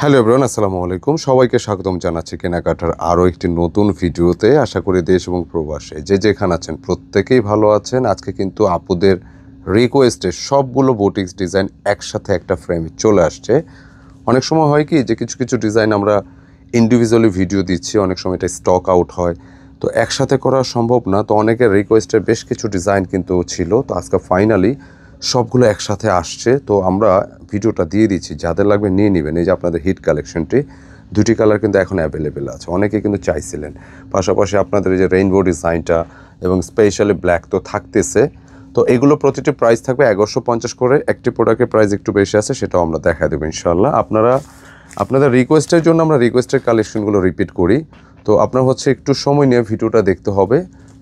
Hello everyone, আসসালামু আলাইকুম। সবাইকে স্বাগতম জানাচ্ছি কেনাকাটার আরও একটি নতুন ভিডিওতে। আশা করি দেশ এবং প্রবাসে যে যেখানে আছেন প্রত্যেকেই ভালো আছেন। আজকে কিন্তু আপুদের রিকোয়েস্টে সবগুলো বুটিক্স ডিজাইন একসাথে একটা ফ্রেমে চলে আসছে। অনেক সময় হয় কি যে কিছু কিছু ডিজাইন আমরা ইন্ডিভিজুয়ালি ভিডিও দিচ্ছি, অনেক সময় এটা স্টক আউট হয়, তো একসাথে করা সম্ভব না। তো অনেকের রিকোয়েস্টের বেশ কিছু ডিজাইন কিন্তু ছিল, তো আজকে ফাইনালি সবগুলো একসাথে আসছে। তো আমরা ভিডিওটা দিয়ে দিচ্ছি, যাদের লাগবে নিয়ে নেবেন। এই যে আপনাদের হিট কালেকশনটি, দুটি কালার কিন্তু এখন অ্যাভেলেবেল আছে, অনেকে কিন্তু চাইছিলেন। পাশাপাশি আপনাদের এই যে রেইনবো ডিজাইনটা এবং স্পেশালি ব্ল্যাক তো থাকতেছে। তো এগুলো প্রতিটি প্রাইস থাকবে 1150 করে। একটি প্রোডাক্টের প্রাইস একটু বেশি আছে, সেটাও আমরা দেখা দেবো ইনশাল্লাহ। আপনাদের রিকোয়েস্টের জন্য আমরা রিকোয়েস্টের কালেকশনগুলো রিপিট করি। তো আপনার হচ্ছে একটু সময় নিয়ে ভিডিওটা দেখতে হবে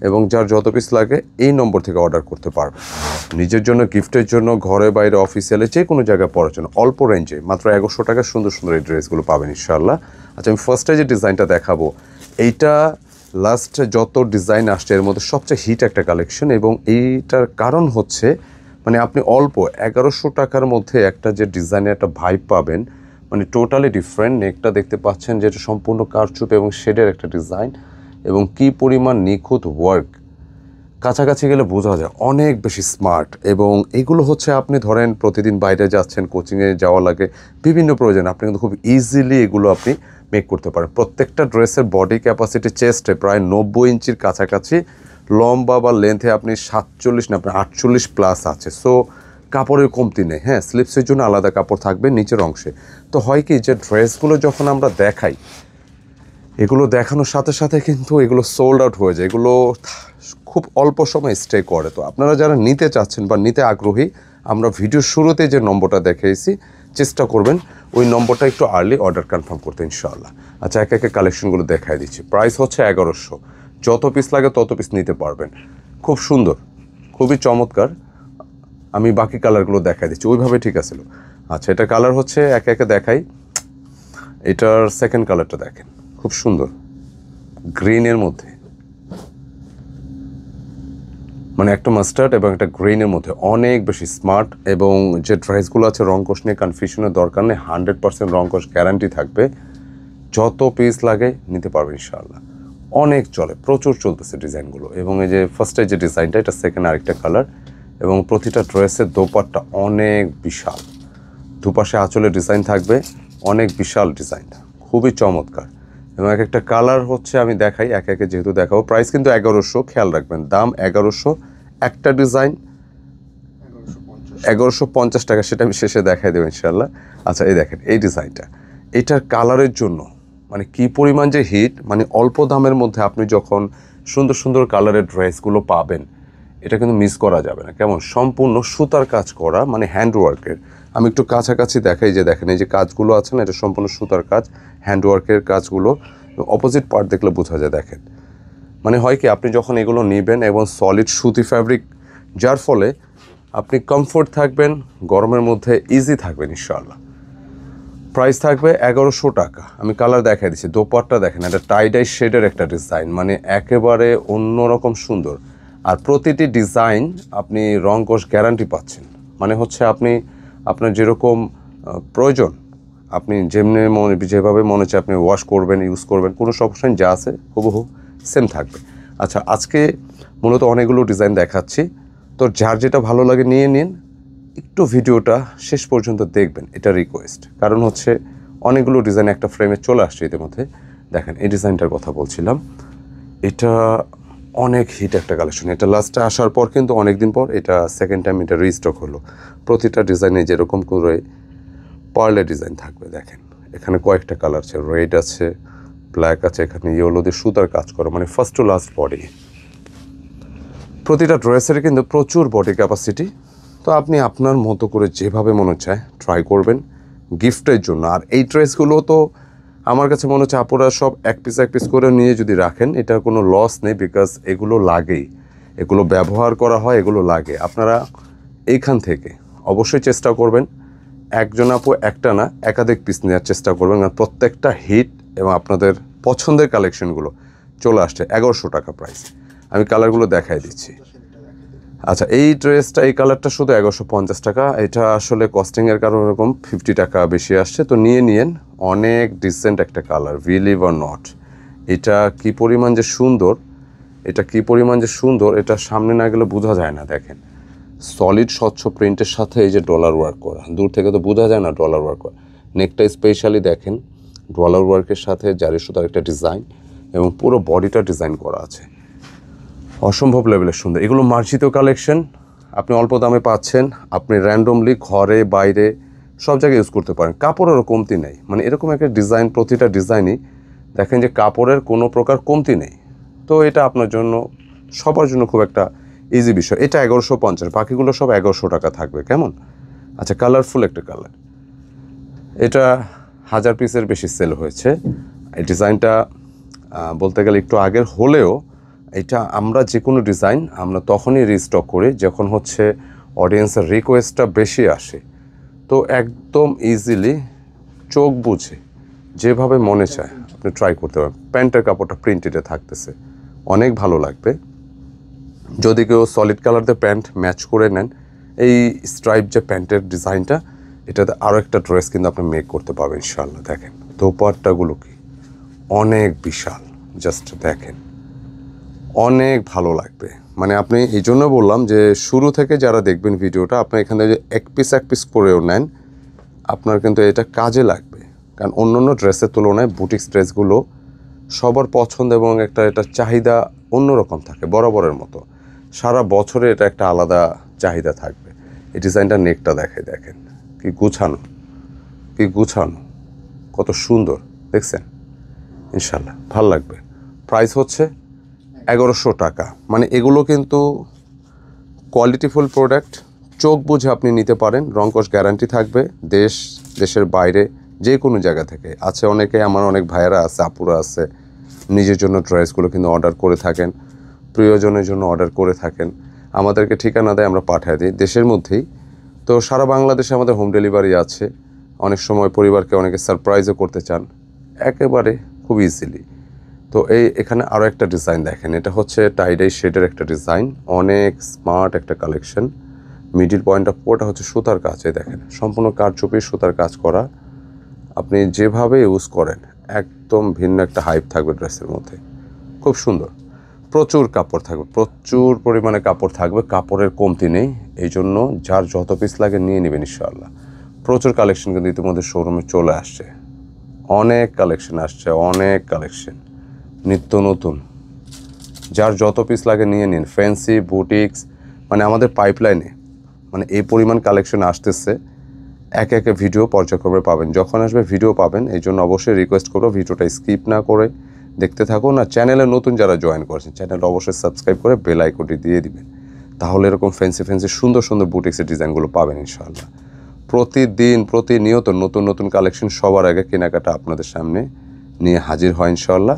এবং যার যত পিস লাগে এই নম্বর থেকে অর্ডার করতে পারবে। নিজের জন্য, গিফটের জন্য, ঘরে বাইরে অফিসিয়ালে যে কোনো জায়গায় পরার জন্য অল্প রেঞ্জে মাত্র 1100 টাকা সুন্দর সুন্দর এই ড্রেসগুলো পাবেন ইনশাল্লাহ। আচ্ছা, আমি ফার্স্টে যে ডিজাইনটা দেখাবো, এইটা লাস্ট যত ডিজাইন আসছে এর মধ্যে সবচেয়ে হিট একটা কালেকশন। এবং এইটার কারণ হচ্ছে মানে আপনি অল্প 1100 টাকার মধ্যে একটা যে ডিজাইনের একটা ভাইব পাবেন, মানে টোটালি ডিফারেন্ট। নেকটা দেখতে পাচ্ছেন যেটা সম্পূর্ণ কারচুপ এবং শেডের একটা ডিজাইন, এবং কি পরিমাণ নিখুঁত ওয়ার্ক, কাছাকাছি গেলে বোঝা যায় অনেক বেশি স্মার্ট। এবং এগুলো হচ্ছে আপনি ধরেন প্রতিদিন বাইরে যাচ্ছেন, কোচিংয়ে যাওয়া লাগে, বিভিন্ন প্রয়োজন, আপনি কিন্তু খুব ইজিলি এগুলো আপনি মেক করতে পারেন। প্রত্যেকটা ড্রেসের বডি ক্যাপাসিটি চেস্টে প্রায় 90 ইঞ্চির কাছাকাছি, লম্বা বা লেন্থে আপনি 47 না আপনার 48 প্লাস আছে। সো কাপড়ের কমতি নেই। হ্যাঁ, স্লিপসের জন্য আলাদা কাপড় থাকবে নিচের অংশে। তো হয় কি যে ড্রেসগুলো যখন আমরা দেখাই, এগুলো দেখানোর সাথে সাথে কিন্তু এগুলো সোল্ড আউট হয়ে যায়, এগুলো খুব অল্প সময় স্টে করে। তো আপনারা যারা নিতে চাচ্ছেন বা নিতে আগ্রহী, আমরা ভিডিওর শুরুতে যে নম্বরটা দেখিয়েছি, চেষ্টা করবেন ওই নম্বরটা একটু আর্লি অর্ডার কনফার্ম করতে ইনশাআল্লাহ। আচ্ছা, একে একে কালেকশনগুলো দেখাই দিচ্ছি। প্রাইস হচ্ছে 1100, যত পিস লাগে তত পিস নিতে পারবেন। খুব সুন্দর, খুবই চমৎকার। আমি বাকি কালারগুলো দেখাই দিচ্ছি, ওইভাবে ঠিক আছিল। আচ্ছা, এটা কালার হচ্ছে একে একে দেখাই। এটার সেকেন্ড কালারটা দেখেন, খুব সুন্দর, গ্রিনের মধ্যে, মানে একটা মাস্টার্ড এবং একটা গ্রিনের মধ্যে, অনেক বেশি স্মার্ট। এবং যে ড্রেসগুলো আছে রংকশ নিয়ে কনফিউশনের দরকার নেই, 100% রংকশ গ্যারান্টি থাকবে। যত পিস লাগে নিতে পারবে ইনশাআল্লাহ। অনেক চলে, প্রচুর চলতেছে ডিজাইনগুলো। এবং এই যে ফার্স্টে যে ডিজাইনটা, এটা সেকেন্ড আরেকটা কালার। এবং প্রতিটা ড্রেসের দোপাট্টা অনেক বিশাল, দুপাশে আঁচলের ডিজাইন থাকবে, অনেক বিশাল ডিজাইনটা, খুবই চমৎকার। এবং এক একটা কালার হচ্ছে আমি দেখাই একে একে, যেহেতু দেখাবো। প্রাইস কিন্তু 1100, খেয়াল রাখবেন দাম 1100। একটা ডিজাইন 1150 টাকা, সেটা আমি শেষে দেখাই দেবো ইনশাল্লাহ। আচ্ছা, এই দেখেন এই ডিজাইনটা, এটার কালারের জন্য মানে কি পরিমাণ যে হিট, মানে অল্প দামের মধ্যে আপনি যখন সুন্দর সুন্দর কালারের ড্রেসগুলো পাবেন, এটা কিন্তু মিস করা যাবে না। কেমন সম্পূর্ণ সুতার কাজ করা, মানে হ্যান্ডওয়ার্কের। আমি একটু কাছাকাছি দেখাই, যে দেখেন এই যে কাজগুলো আছে না, এটা সম্পূর্ণ সুতার কাজ, হ্যান্ডওয়ার্কের কাজগুলো। অপোজিট পার্ট দেখলে বোঝা যায়। দেখেন, মানে হয় কি আপনি যখন এগুলো নেবেন এবং সলিড সুতি ফ্যাব্রিক, যার ফলে আপনি কমফোর্ট থাকবেন, গরমের মধ্যে ইজি থাকবেন ইনশাআল্লাহ। প্রাইস থাকবে 1100 টাকা। আমি কালার দেখাই দিচ্ছি। দোপাট্টা দেখেন, একটা টাইডাই শেডের একটা ডিজাইন, মানে একেবারে অন্যরকম সুন্দর। আর প্রতিটি ডিজাইন আপনি রংকশ গ্যারান্টি পাচ্ছেন। মানে হচ্ছে আপনি আপনার যেরকম প্রয়োজন, আপনি যেভাবে মনে হচ্ছে আপনি ওয়াশ করবেন, ইউজ করবেন, কোনো সমস্যা নেই, যা আছে হুবহু সেম থাকবে। আচ্ছা, আজকে মূলত অনেকগুলো ডিজাইন দেখাচ্ছি, তো যার যেটা ভালো লাগে নিয়ে নিন। একটু ভিডিওটা শেষ পর্যন্ত দেখবেন, এটা রিকোয়েস্ট। কারণ হচ্ছে অনেকগুলো ডিজাইন একটা ফ্রেমে চলে আসছে ইতিমধ্যে। দেখেন এই ডিজাইনটার কথা বলছিলাম, এটা অনেক হিট একটা কালেকশন। এটা লাস্টে আসার পর কিন্তু অনেক দিন পর এটা সেকেন্ড টাইম এটা রিস্টক হলো। প্রতিটা ডিজাইনে যেরকম করে পার্লে ডিজাইন থাকবে। দেখেন এখানে কয়েকটা কালার আছে, রেড আছে, ব্ল্যাক আছে, এখানে ইয়েলো দিয়ে সুতার কাজ করো, মানে ফার্স্ট টু লাস্ট বডি। প্রতিটা ড্রেসের কিন্তু প্রচুর বডি ক্যাপাসিটি। তো আপনি আপনার মতো করে যেভাবে মনে চায় ট্রাই করবেন গিফটের জন্য। আর এই ড্রেসগুলো তো আমার কাছে মনে হচ্ছে আপুরা সব এক পিস করে নিয়ে যদি রাখেন, এটা কোনো লস নেই, বিকজ এগুলো লাগেই, এগুলো ব্যবহার করা হয়, এগুলো লাগে। আপনারা এইখান থেকে অবশ্যই চেষ্টা করবেন একজন আপু একটা না একাধিক পিস নেওয়ার চেষ্টা করবেন, কারণ প্রত্যেকটা হিট এবং আপনাদের পছন্দের কালেকশনগুলো চলে আসছে 1100 টাকা প্রাইস। আমি কালারগুলো দেখাই দিচ্ছি। আচ্ছা, এই ড্রেসটা, এই কালারটা শুধু 1150 টাকা। এটা আসলে কস্টিংয়ের কারণে এরকম 50 টাকা বেশি আসছে, তো নিয়ে নিন। অনেক ডিসেন্ট একটা কালার, বিলিভ অর নট। এটা কি পরিমাণ যে সুন্দর, এটা সামনে না গেলে বোঝা যায় না। দেখেন সলিড স্বচ্ছ প্রিন্টের সাথে এই যে ডলার ওয়ার্ক করা, দূর থেকে তো বোঝা যায় না ডলার ওয়ার্ক করা। নেকটা স্পেশালি দেখেন ডলার ওয়ার্কের সাথে জারি সুতার একটা ডিজাইন এবং পুরো বডিটা ডিজাইন করা আছে, অসম্ভব লেভেলের সুন্দর। এগুলো মার্জিত কালেকশন, আপনি অল্প দামে পাচ্ছেন, আপনি র্যান্ডমলি ঘরে বাইরে সব জায়গায় ইউজ করতে পারেন। কাপড়েরও কমতি নেই, মানে এরকম একটা ডিজাইন, প্রতিটা ডিজাইনই দেখেন যে কাপড়ের কোনো প্রকার কমতি নেই। তো এটা আপনার জন্য সবার জন্য খুব একটা ইজি বিষয়। এটা 1150, বাকিগুলো সব 1100 টাকা থাকবে। কেমন? আচ্ছা, কালারফুল একটা কালার, এটা 1000 পিসের বেশি সেল হয়েছে। এই ডিজাইনটা বলতে গেলে একটু আগের হলেও এটা আমরা যে কোনো ডিজাইন আমরা তখনই রিস্টক করি যখন হচ্ছে অডিয়েন্সের রিকোয়েস্টটা বেশি আসে। তো একদম ইজিলি চোখ বুঝে যেভাবে মনে চায় আপনি ট্রাই করতে পারেন। প্যান্টের কাপড়টা প্রিন্টেডে থাকতেছে, অনেক ভালো লাগবে। যদি কেউ সলিড কালার দিয়ে প্যান্ট ম্যাচ করে নেন, এই স্ট্রাইপ যে প্যান্টের ডিজাইনটা, এটাতে আরও একটা ড্রেস কিন্তু আপনি মেক করতে পারবেন ইনশাআল্লাহ। দেখেন দোপাট্টাগুলো কি অনেক বিশাল, জাস্ট দেখেন, অনেক ভালো লাগবে। মানে আপনি এই জন্য বললাম যে শুরু থেকে যারা দেখবেন ভিডিওটা, আপনি এখানে যে এক পিস করেও নেন, আপনার কিন্তু এটা কাজে লাগবে। কারণ অন্য অন্য ড্রেসের তুলনায় বুটিক্স ড্রেসগুলো সবার পছন্দ এবং এটা চাহিদা অন্যরকম থাকে, বরাবরের মতো সারা বছরে এটা একটা আলাদা চাহিদা থাকবে। এই ডিজাইনটা নেকটা দেখেন কি গুছানো, কত সুন্দর দেখছেন। ইনশাল্লাহ ভাল লাগবে। প্রাইস হচ্ছে 1100 টাকা। মানে এগুলো কিন্তু কোয়ালিটিফুল প্রোডাক্ট, চোখ বুঝে আপনি নিতে পারেন, রংকশ গ্যারান্টি থাকবে। দেশের বাইরে যে কোনো জায়গা থেকে আছে অনেকে, আমার অনেক ভাইয়েরা আছে, আপুরা আছে, নিজের জন্য ড্রেসগুলো কিন্তু অর্ডার করে থাকেন, প্রিয়জনের জন্য অর্ডার করে থাকেন, আমাদেরকে ঠিকানা দেয়, আমরা পাঠিয়ে দিই দেশের মধ্যেই। তো সারা বাংলাদেশে আমাদের হোম ডেলিভারি আছে। অনেক সময় পরিবারকে অনেকে সারপ্রাইজও করতে চান একেবারে খুব ইজিলি। তো এখানে আরও একটা ডিজাইন দেখেন, এটা হচ্ছে টাইডাই শেডের একটা ডিজাইন, অনেক স্মার্ট একটা কালেকশন। মিডিল পয়েন্টটা পুরোটা হচ্ছে সুতার কাজ, দেখেন সম্পূর্ণ কারচুপি সুতার কাজ করা। আপনি যেভাবে ইউজ করেন একদম ভিন্ন একটা হাইপ থাকবে ড্রেসের মধ্যে, খুব সুন্দর। প্রচুর কাপড় থাকবে, প্রচুর পরিমাণে কাপড় থাকবে, কাপড়ের কমতি নেই। এই জন্য যার যত পিস লাগে নিয়ে নেবেন ইনশাআল্লাহ। প্রচুর কালেকশন কিন্তু ইতিমধ্যে শোরুমে চলে আসছে, অনেক কালেকশন আসছে, অনেক কালেকশন নিত্য নতুন। যার যত পিস লাগে নিয়ে নিন। ফ্যান্সি বুটিক্স মানে আমাদের পাইপলাইনে মানে এই পরিমাণ কালেকশন আসতেছে, একে একে ভিডিও পর্যায়ক্রমে পাবেন, যখন আসবে ভিডিও পাবেন। এই জন্য অবশ্যই রিকোয়েস্ট করবো ভিডিওটা স্কিপ না করে দেখতে থাকুন। আর চ্যানেলে নতুন যারা জয়েন করেছেন চ্যানেলটা অবশ্যই সাবস্ক্রাইব করে বেল আইকনটি দিয়ে দিবেন, তাহলে এরকম ফ্যান্সি সুন্দর সুন্দর বুটিক্সের ডিজাইনগুলো পাবেন ইনশাআল্লাহ। প্রতিনিয়ত নতুন নতুন কালেকশন সবার আগে কেনাকাটা আপনাদের সামনে নিয়ে হাজির হয় ইনশাআল্লাহ।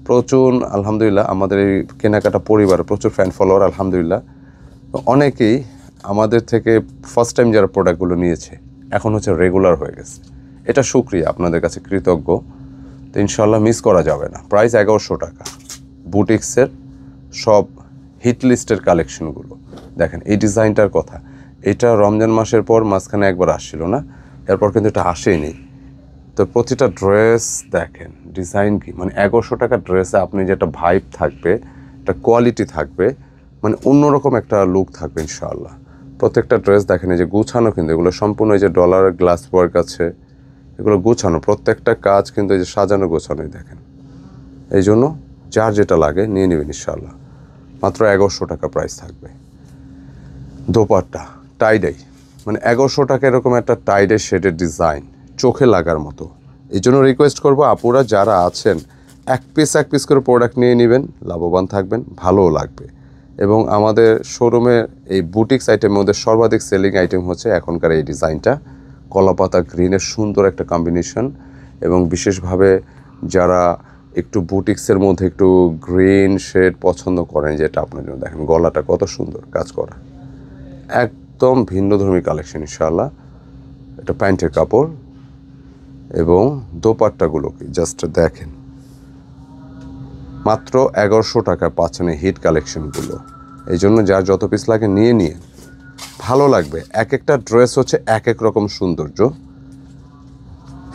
প্রচুর আলহামদুলিল্লাহ আমাদের এই কেনাকাটা পরিবারে প্রচুর ফ্যান ফলোয়ার আলহামদুলিল্লাহ। অনেকেই আমাদের থেকে ফার্স্ট টাইম যারা প্রোডাক্টগুলো নিয়েছে এখন হচ্ছে রেগুলার হয়ে গেছে, এটা শুকরিয়া, আপনাদের কাছে কৃতজ্ঞ। তো ইনশাআল্লাহ মিস করা যাবে না। প্রাইস 1100 টাকা। বুটিক্সের সব হিট লিস্টের কালেকশনগুলো দেখেন। এই ডিজাইনটার কথা, এটা রমজান মাসের পর মাঝখানে একবার আসছিল না, এরপর কিন্তু এটা আসেনি। তো প্রতিটা ড্রেস দেখেন ডিজাইন কি, মানে 1100 টাকা ড্রেসে আপনি যেটা ভাইব থাকবে, একটা কোয়ালিটি থাকবে, মানে অন্যরকম একটা লুক থাকবে ইনশাআল্লাহ। প্রত্যেকটা ড্রেস দেখেন এই যে গুছানো, কিন্তু এগুলো সম্পূর্ণ এই যে ডলার গ্লাস ওয়ার্ক আছে, এগুলো গুছানো, প্রত্যেকটা কাজ কিন্তু এই যে সাজানো গোছানোই দেখেন। এই জন্য যার যেটা লাগে নিয়ে নেবেন ইনশাআল্লাহ। মাত্র 1100 টাকা প্রাইস থাকবে। দোপাট্টা টাইডাই, মানে 1100 টাকা এরকম একটা টাইডাই শেডের ডিজাইন চোখে লাগার মতো। এই জন্য রিকোয়েস্ট করবো আপুরা যারা আছেন এক পিস করে প্রোডাক্ট নিয়ে নেবেন, লাভবান থাকবেন, ভালোও লাগবে। এবং আমাদের শোরুমে এই বুটিক্স আইটেমের মধ্যে সর্বাধিক সেলিং আইটেম হচ্ছে এখনকার এই ডিজাইনটা, কলাপাতা গ্রিনের সুন্দর একটা কম্বিনেশন। এবং বিশেষভাবে যারা একটু বুটিক্সের মধ্যে একটু গ্রিন শেড পছন্দ করেন, যেটা আপনার জন্য দেখেন গলাটা কত সুন্দর কাজ করা, একদম ভিন্নধর্মী কালেকশন ইনশাআল্লাহ। এটা প্যান্টের কাপড় এবং দোপাট্টাগুলোকে জাস্ট দেখেন, মাত্র 1100 টাকায় পাচ্ছেন এই হিট কালেকশনগুলো। এই জন্য যার যত পিস লাগে নিয়ে ভালো লাগবে। এক একটা ড্রেস হচ্ছে এক এক রকম সৌন্দর্য।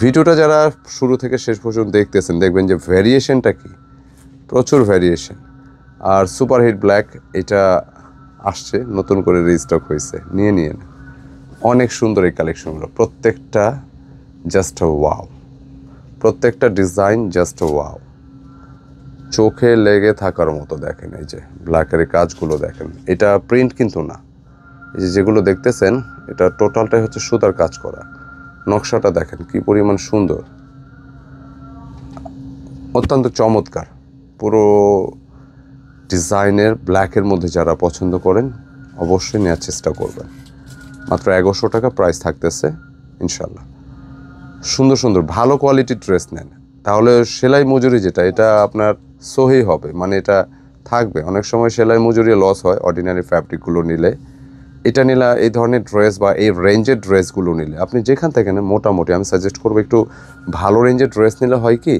ভিডিওটা যারা শুরু থেকে শেষ পর্যন্ত দেখতেছেন দেখবেন যে ভ্যারিয়েশনটা কি, প্রচুর ভ্যারিয়েশন। আর সুপারহিট ব্ল্যাক এটা আসছে, নতুন করে রিস্টক হয়েছে, নিয়ে নিন। অনেক সুন্দর এই কালেকশনগুলো, প্রত্যেকটা জাস্ট ওয়াও, প্রত্যেকটা ডিজাইন জাস্ট ওয়াও, চোখে লেগে থাকার মতো। দেখেন এই যে ব্ল্যাকের এই কাজগুলো দেখেন, এটা প্রিন্ট কিন্তু না, এই যে যেগুলো দেখতেছেন এটা টোটালটাই হচ্ছে সুতার কাজ করা। নকশাটা দেখেন কি পরিমাণ সুন্দর, অত্যন্ত চমৎকার। পুরো ডিজাইনের ব্ল্যাকের মধ্যে যারা পছন্দ করেন অবশ্যই নেওয়ার চেষ্টা করবেন। মাত্র 1100 টাকা প্রাইস থাকতেছে ইনশাল্লাহ। সুন্দর সুন্দর ভালো কোয়ালিটির ড্রেস নেন, তাহলে সেলাই মজুরি যেটা এটা আপনার সহি হবে, মানে এটা থাকবে। অনেক সময় সেলাই মজুরি লস হয় অর্ডিনারি ফ্যাব্রিকগুলো নিলে, এটা নিলে এই ধরনের ড্রেস বা এই রেঞ্জের ড্রেসগুলো নিলে আপনি যেখান থেকে নেন মোটামুটি আমি সাজেস্ট করবো একটু ভালো রেঞ্জের ড্রেস নিলে হয় কি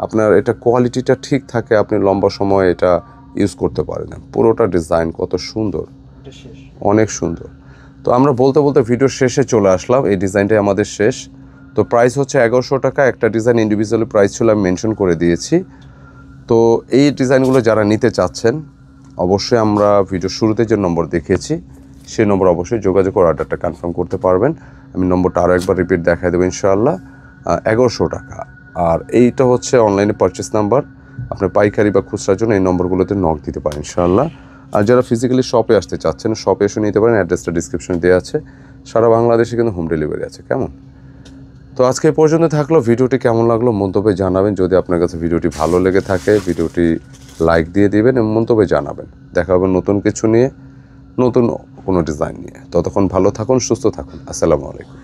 আপনার এটা কোয়ালিটিটা ঠিক থাকে, আপনি লম্বা সময় এটা ইউজ করতে পারেন। পুরোটা ডিজাইন কত সুন্দর, অনেক সুন্দর। তো আমরা বলতে বলতে ভিডিওর শেষে চলে আসলাম, এই ডিজাইনটাই আমাদের শেষ। তো প্রাইস হচ্ছে 1100 টাকা, একটা ডিজাইন ইন্ডিভিজুয়ালি প্রাইস ছিল আমি মেনশন করে দিয়েছি। তো এই ডিজাইনগুলো যারা নিতে চাচ্ছেন অবশ্যই আমরা ভিডিও শুরুতে যে নম্বর দেখিয়েছি সেই নম্বর অবশ্যই যোগাযোগ করে অর্ডারটা কনফার্ম করতে পারবেন। আমি নম্বরটা আরও একবার রিপিট দেখাই দেবো ইনশাআল্লাহ। 1100 টাকা। আর এইটা হচ্ছে অনলাইনে পারচেস নাম্বার, আপনার পাইকারি বা খুচরার জন্য এই নম্বরগুলোতে নক দিতে পারেন ইনশাআল্লাহ। আর যারা ফিজিক্যালি শপে আসতে চাচ্ছেন শপে এসে নিতে পারেন, অ্যাড্রেসটা ডিসক্রিপশনে দেওয়া আছে। সারা বাংলাদেশে কিন্তু হোম ডেলিভারি আছে। কেমন? তো আজকে এই পর্যন্ত থাকলো। ভিডিওটি কেমন লাগলো মন্তব্যে জানাবেন। যদি আপনার কাছে ভিডিওটি ভালো লেগে থাকে ভিডিওটি লাইক দিয়ে দিবেন এবং মন্তব্যে জানাবেন। দেখা হবে নতুন কিছু নিয়ে, নতুন কোনো ডিজাইন নিয়ে। ততক্ষণ ভালো থাকুন, সুস্থ থাকুন। আসসালামু আলাইকুম।